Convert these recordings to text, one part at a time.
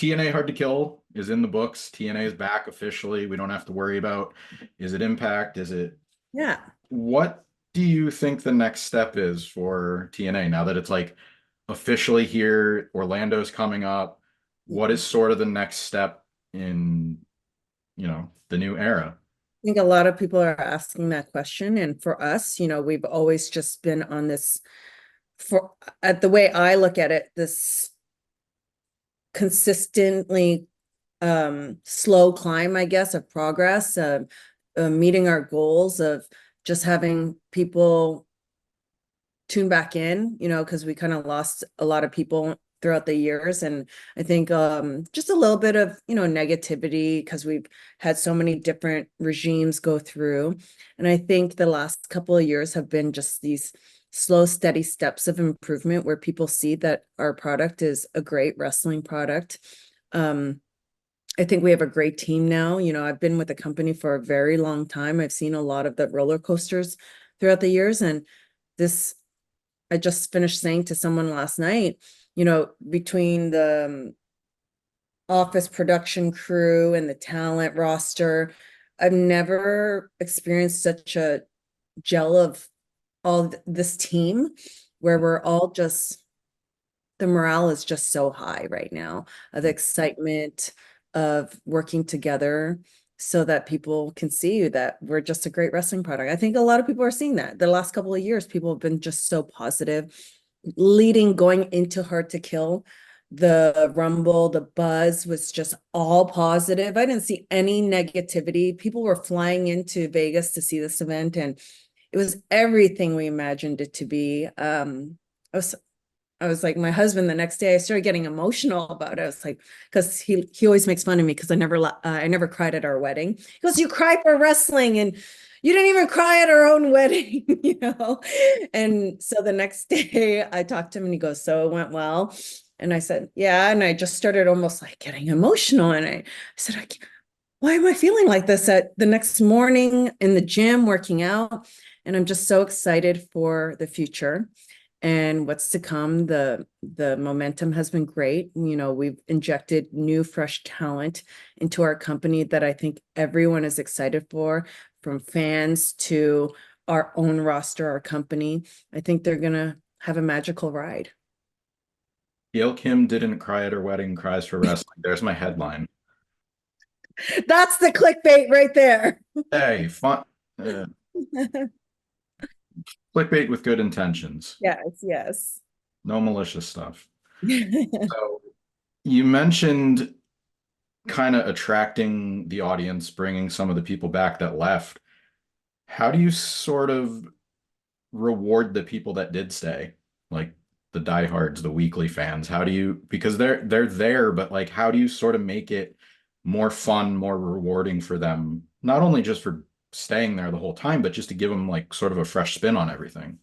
TNA Hard to Kill is in the books. TNA is back officially. We don't have to worry about, is it Impact? Is it Yeah. what do you think the next step is for TNA now that it's like officially here? Orlando's coming up. What is sort of the next step in, the new era? I think a lot of people are asking that question. And for us, we've always just been on this for at the way I look at it, this consistently slow climb, I guess, of progress, meeting our goals of just having people tune back in, because we kind of lost a lot of people throughout the years. And I think just a little bit of, negativity because we've had so many different regimes go through. And I think the last couple of years have been just these slow, steady steps of improvement where people see that our product is a great wrestling product. I think we have a great team now. I've been with the company for a very long time. I've seen a lot of the roller coasters throughout the years. And this, I just finished saying to someone last night, between the office production crew and the talent roster, I've never experienced such a gel of all this team where we're all just, the morale is just so high right now, of the excitement of working together so that people can see that we're just a great wrestling product. I think a lot of people are seeing that. The last couple of years, people have been just so positive, going into Hard to Kill. The Rumble, the buzz was just all positive. I didn't see any negativity. People were flying into Vegas to see this event, and it was everything we imagined it to be. I was like, my husband, the next day I started getting emotional about it. I was like, because he always makes fun of me because I never cried at our wedding. He goes, you cry for wrestling and you didn't even cry at our own wedding, And so the next day I talked to him and he goes, so it went well. And I said, yeah. And I just started almost like getting emotional. And I said, why am I feeling like this at the next morning in the gym working out? And I'm just so excited for the future and what's to come. The momentum has been great. We've injected new, fresh talent into our company that I think everyone is excited for, from fans to our own roster, our company. I think they're gonna have a magical ride. Gail Kim didn't cry at her wedding, cries for wrestling. There's my headline. That's the clickbait right there. Hey, fun. uh, Clickbait with good intentions. Yes, yes. No malicious stuff. So you mentioned kind of attracting the audience, bringing some of the people back that left. How do you sort of reward the people that did stay? Like the diehards, the weekly fans. How do you, because they're there, but like how do you sort of make it more fun, more rewarding for them, not only just for staying there the whole time, but just to give them like sort of a fresh spin on everything?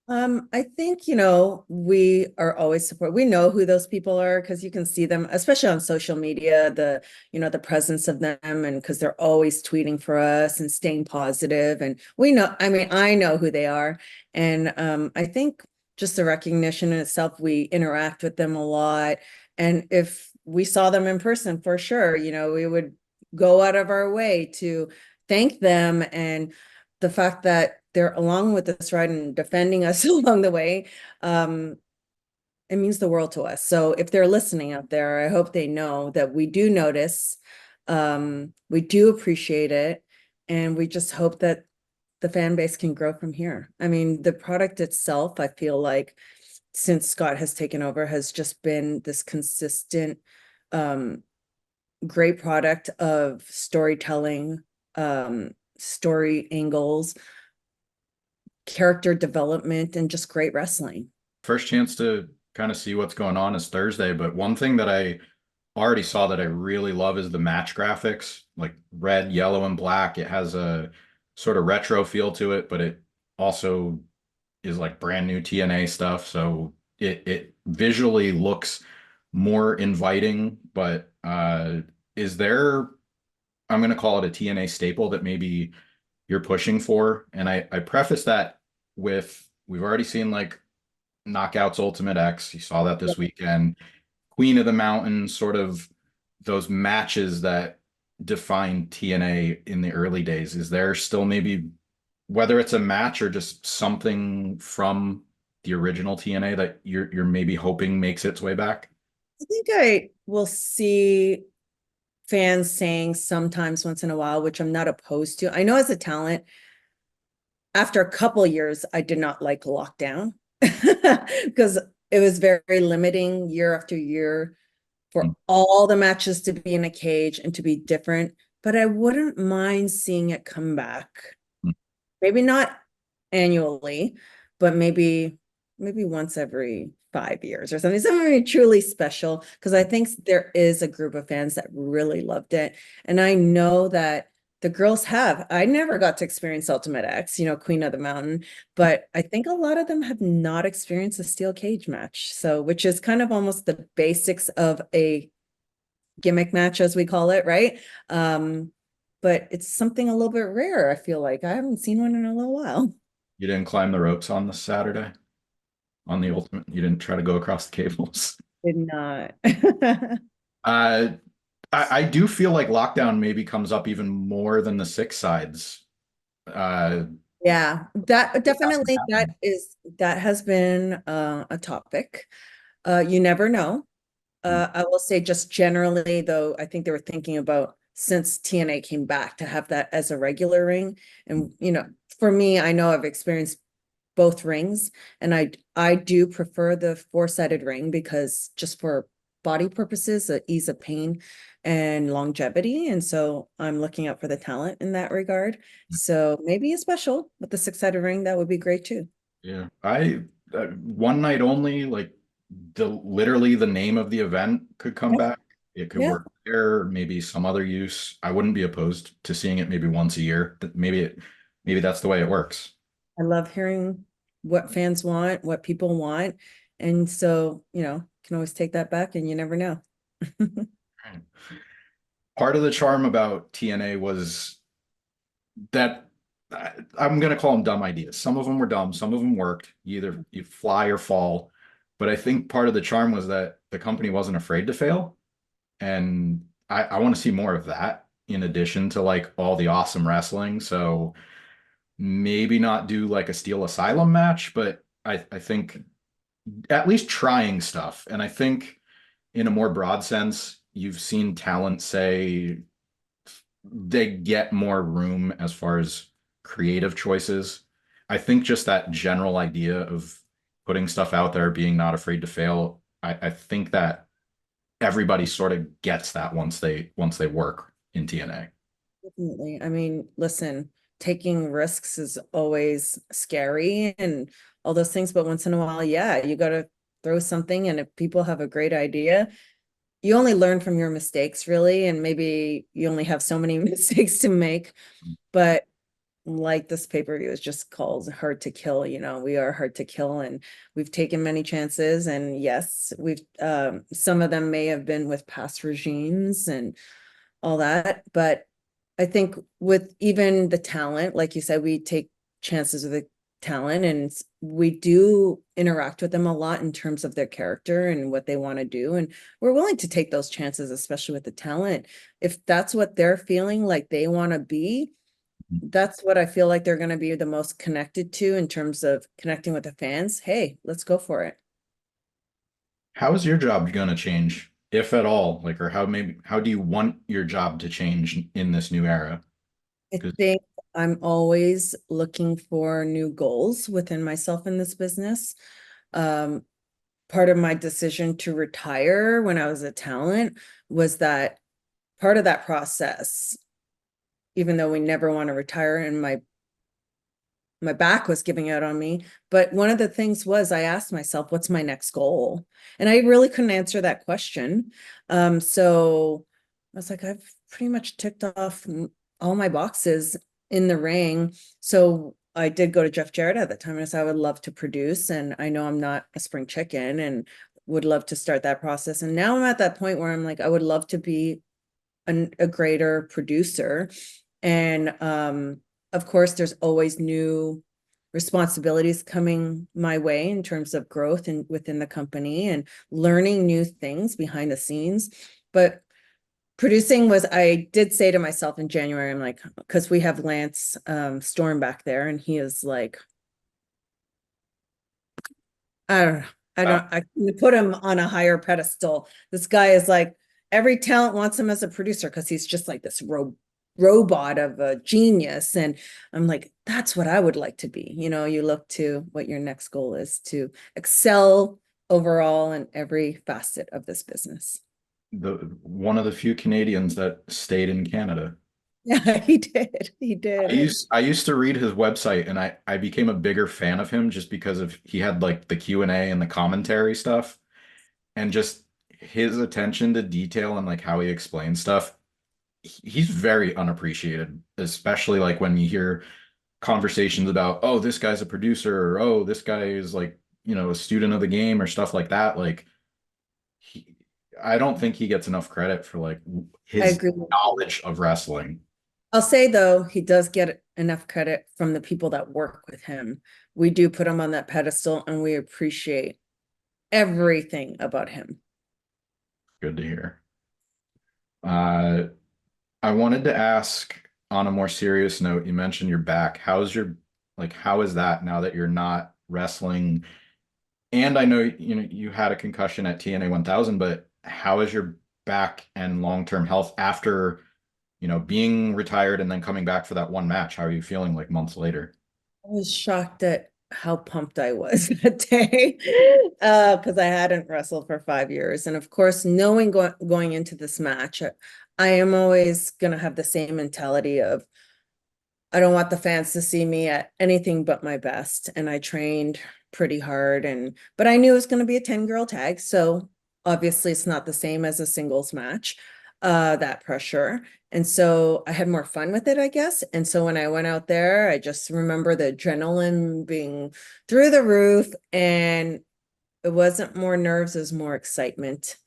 I think, we are always support. We know who those people are because you can see them, especially on social media, the presence of them, and because they're always tweeting for us and staying positive. And we know, I mean, I know who they are. And I think just the recognition in itself, we interact with them a lot. And if we saw them in person, for sure, we would go out of our way to thank them. And the fact that they're along with us ride and defending us along the way, it means the world to us. So if they're listening out there, I hope they know that we do notice, we do appreciate it, and we just hope that the fan base can grow from here. I mean, the product itself, I feel like since Scott has taken over, has just been this consistent, great product of storytelling, story angles, character development, and just great wrestling. First chance to kind of see what's going on is Thursday, but one thing that I already saw that I really love is the match graphics, like red, yellow, and black. It has a sort of retro feel to it, but it also is like brand new TNA stuff. So it visually looks more inviting, but is there, I'm going to call it a TNA staple that maybe you're pushing for? And I preface that with we've already seen like Knockouts Ultimate X. You saw that this weekend. Queen of the Mountain, sort of those matches that defined TNA in the early days? Is there still maybe, whether it's a match or just something from the original TNA that you're maybe hoping makes its way back? I think I will see fans saying sometimes once in a while, which I'm not opposed to. I know as a talent, after a couple years, I did not like lockdown because it was very limiting year after year for all the matches to be in a cage and to be different. But I wouldn't mind seeing it come back. Maybe not annually, but maybe once every 5 years or something truly special. Because I think there is a group of fans that really loved it. And I know that the girls have. I never got to experience Ultimate X, Queen of the Mountain, but I think a lot of them have not experienced a steel cage match. So, which is kind of almost the basics of a gimmick match, as we call it, right? But it's something a little bit rare. I feel like I haven't seen one in a little while. You didn't climb the ropes on the Saturday on the Ultimate. You didn't try to go across the cables. Did not. Uh, I do feel like lockdown maybe comes up even more than the six sides. Uh, Yeah, that it hasn't definitely happened. that has been a topic. You never know. I will say just generally though, I think they were thinking about since TNA came back to have that as a regular ring. And for me, I know I've experienced both rings, and I do prefer the four-sided ring because just for body purposes, ease of pain and longevity. And so I'm looking out for the talent in that regard. So maybe a special with the six-sided ring, that would be great too. Yeah, one night only, like literally the name of the event could come Yeah. back. It could Yeah. work there, maybe some other use. I wouldn't be opposed to seeing it maybe once a year. Maybe that's the way it works. I love hearing what fans want, what people want. And so, can always take that back and you never know. Right. Part of the charm about TNA was that I'm going to call them dumb ideas. Some of them were dumb, some of them worked. You fly or fall. But I think part of the charm was that the company wasn't afraid to fail. And I want to see more of that in addition to like all the awesome wrestling. So maybe not do like a Steel Asylum match, but I think at least trying stuff. And I think in a more broad sense, you've seen talent say they get more room as far as creative choices. I think just that general idea of putting stuff out there, being not afraid to fail, I think that everybody sort of gets that once they work in TNA. Definitely. I mean, listen, taking risks is always scary and all those things, but once in a while, yeah, you got to throw something. And if people have a great idea, you only learn from your mistakes, really. And maybe you only have so many mistakes to make. But like this pay-per-view is just called Hard to Kill, we are hard to kill, and we've taken many chances. And yes, we've some of them may have been with past regimes and all that. But I think with even the talent, like you said, we take chances with the talent and we do interact with them a lot in terms of their character and what they want to do. And we're willing to take those chances, especially with the talent. If that's what they're feeling like they want to be, that's what I feel like they're going to be the most connected to in terms of connecting with the fans. Hey, let's go for it. How is your job going to change, if at all? Like, or how do you want your job to change in this new era? I Because think I'm always looking for new goals within myself in this business. Um, Part of my decision to retire when I was a talent was that part of that process, even though we never want to retire, and my back was giving out on me. But one of the things was I asked myself, what's my next goal? And I really couldn't answer that question. So I was like, I've pretty much ticked off all my boxes in the ring. So I did go to Jeff Jarrett at the time and I said, I would love to produce. And I know I'm not a spring chicken and would love to start that process. And now I'm at that point where I'm like, I would love to be a greater producer. And of course, there's always new responsibilities coming my way in terms of growth and within the company and learning new things behind the scenes. But producing was, I did say to myself in January, I'm like, because we have Lance Storm back there, and he is like, I don't know. I can put him on a higher pedestal. This guy is like, every talent wants him as a producer because he's just like this robot of a genius. And I'm like, that's what I would like to be. You know, you look to what your next goal is, to excel overall in every facet of this business. The one of the few Canadians that stayed in Canada. Yeah, he did. He did. I used to read his website and I became a bigger fan of him just because of he had like the Q&A and the commentary stuff and just his attention to detail and like how he explains stuff. He's very unappreciated, especially like when you hear conversations about, oh, this guy's a producer, or oh, this guy is like, a student of the game or stuff like that. Like he, I don't think he gets enough credit for like I his agree. knowledge of wrestling. I'll say though, he does get enough credit from the people that work with him. We do put him on that pedestal and we appreciate everything about him. Good to hear. Uh, I wanted to ask on a more serious note, you mentioned your back. How is that now that you're not wrestling? And I know, you had a concussion at TNA 1000, but how is your back and long-term health after, being retired and then coming back for that one match? How are you feeling like months later? I was shocked at how pumped I was that day because I hadn't wrestled for 5 years. And of course, knowing going into this match, I am always going to have the same mentality of I don't want the fans to see me at anything but my best. And I trained pretty hard, but I knew it was going to be a 10-girl tag. So obviously it's not the same as a singles match, that pressure. And so I had more fun with it, I guess. And so when I went out there, I just remember the adrenaline being through the roof, and it wasn't more nerves, it was more excitement,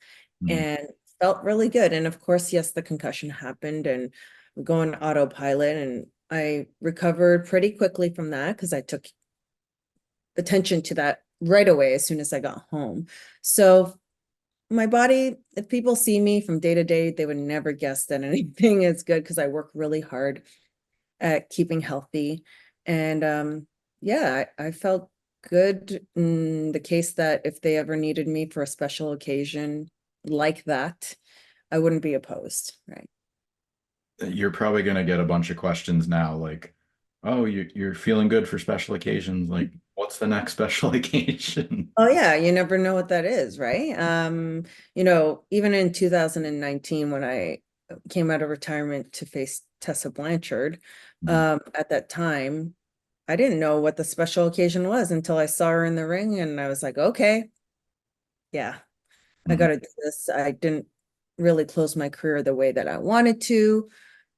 Mm. and felt really good. And of course, yes, the concussion happened and going autopilot, and I recovered pretty quickly from that because I took attention to that right away as soon as I got home. So my body, if people see me from day to day, they would never guess that anything is good because I work really hard at keeping healthy. And yeah, I felt good in the case that if they ever needed me for a special occasion like that, I wouldn't be opposed, right? You're probably going to get a bunch of questions now, like, oh, you're feeling good for special occasions. Like, what's the next special occasion? Oh yeah, you never know what that is, right? Even in 2019 when I came out of retirement to face Tessa Blanchard, at that time, I didn't know what the special occasion was until I saw her in the ring and I was like, okay, yeah, I Mhm. gotta do this. I didn't really close my career the way that I wanted to.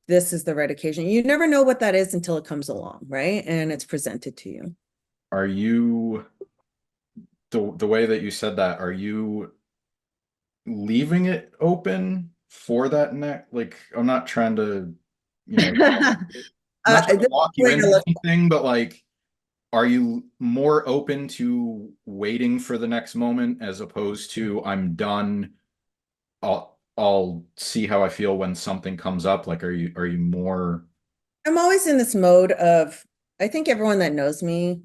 This is the right occasion. You never know what that is until it comes along, right? And it's presented to you. Are you the way that you said that, are you leaving it open for that neck? Like, I'm not trying to, you know, This is lock the you way to into look. anything, but like, are you more open to waiting for the next moment as opposed to I'm done? I'll see how I feel when something comes up. Like, are you more? I'm always in this mode of, I think everyone that knows me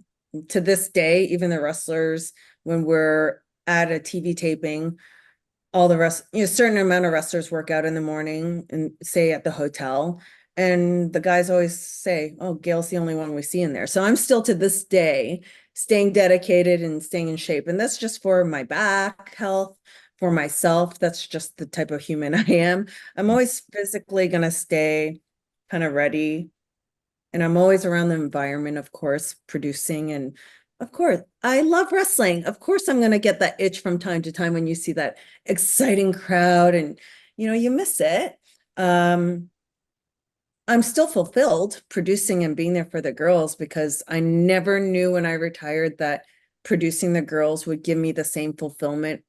to this day, even the wrestlers, when we're at a TV taping, all the rest, certain amount of wrestlers work out in the morning and say at the hotel. And the guys always say, oh, Gail's the only one we see in there. So I'm still to this day staying dedicated and staying in shape. And that's just for my back health, for myself. That's just the type of human I am. I'm always physically going to stay kind of ready. And I'm always around the environment, of course, producing. And of course, I love wrestling. Of course, I'm going to get that itch from time to time when you see that exciting crowd and, you miss it. Um, I'm still fulfilled producing and being there for the girls because I never knew when I retired that producing the girls would give me the same fulfillment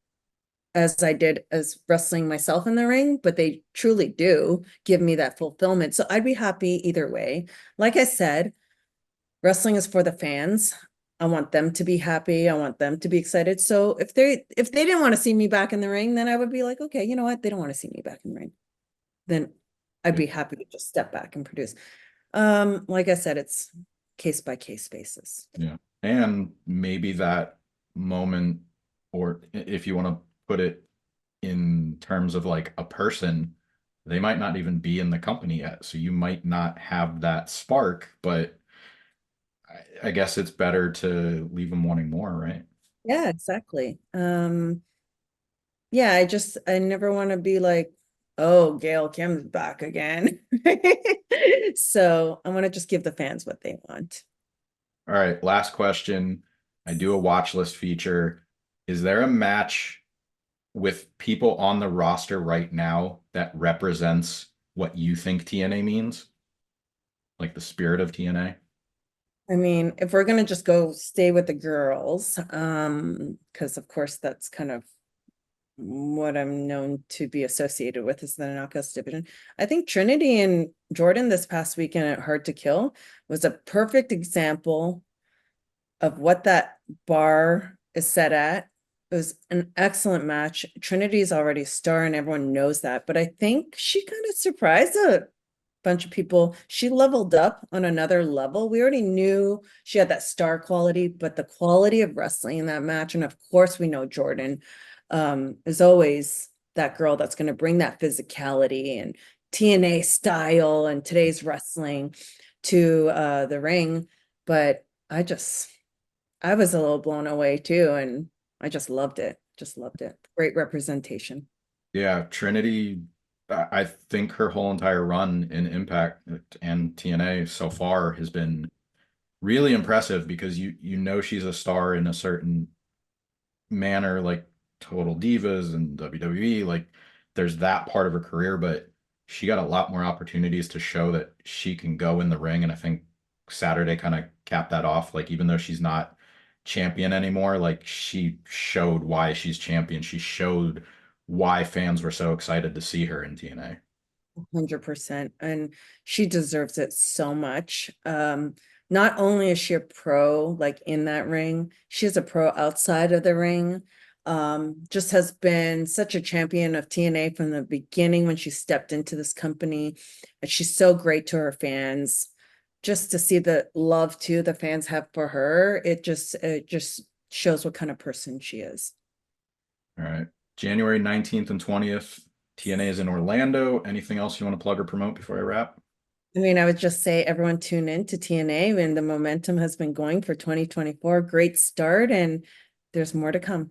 as I did as wrestling myself in the ring, but they truly do give me that fulfillment. So I'd be happy either way. Like I said, wrestling is for the fans. I want them to be happy. I want them to be excited. So if they didn't want to see me back in the ring, then I would be like, okay, you know what? They don't want to see me back in the ring. Then I'd Yeah. be happy to just step back and produce. Like I said, it's case by case basis. Yeah. And maybe that moment, or if you want to put it in terms of like a person, they might not even be in the company yet. So you might not have that spark, but I guess it's better to leave them wanting more, right? Yeah, exactly. Yeah, I never want to be like, oh, Gail Kim's back again. So I want to just give the fans what they want. All right, last question. I do a watch list feature. Is there a match with people on the roster right now that represents what you think TNA means? Like the spirit of TNA? I mean, if we're gonna just go stay with the girls, because of course that's kind of what I'm known to be associated with is the knockouts division. I think Trinity and Jordan this past weekend at Hard to Kill was a perfect example of what that bar is set at. It was an excellent match. Trinity is already a star and everyone knows that, but I think she kind of surprised a bunch of people. She leveled up on another level. We already knew she had that star quality, but the quality of wrestling in that match, and of course we know Jordan is always that girl that's going to bring that physicality and TNA style and today's wrestling to the ring. But I was a little blown away too, and I just loved it. Just loved it. Great representation. Yeah, Trinity, I think her whole entire run in Impact and TNA so far has been really impressive because you know she's a star in a certain manner, like Total Divas and WWE. Like there's that part of her career, but she got a lot more opportunities to show that she can go in the ring. And I think Saturday kind of capped that off. Like even though she's not champion anymore, like she showed why she's champion. She showed why fans were so excited to see her in TNA. 100%. And she deserves it so much. Not only is she a pro, like in that ring, she's a pro outside of the ring. Just has been such a champion of TNA from the beginning when she stepped into this company. And she's so great to her fans. Just to see the love too the fans have for her, it just shows what kind of person she is. All right. January 19th and 20th, TNA is in Orlando. Anything else you want to plug or promote before I wrap? I mean, I would just say everyone tune in to TNA and the momentum has been going for 2024. Great start, and there's more to come.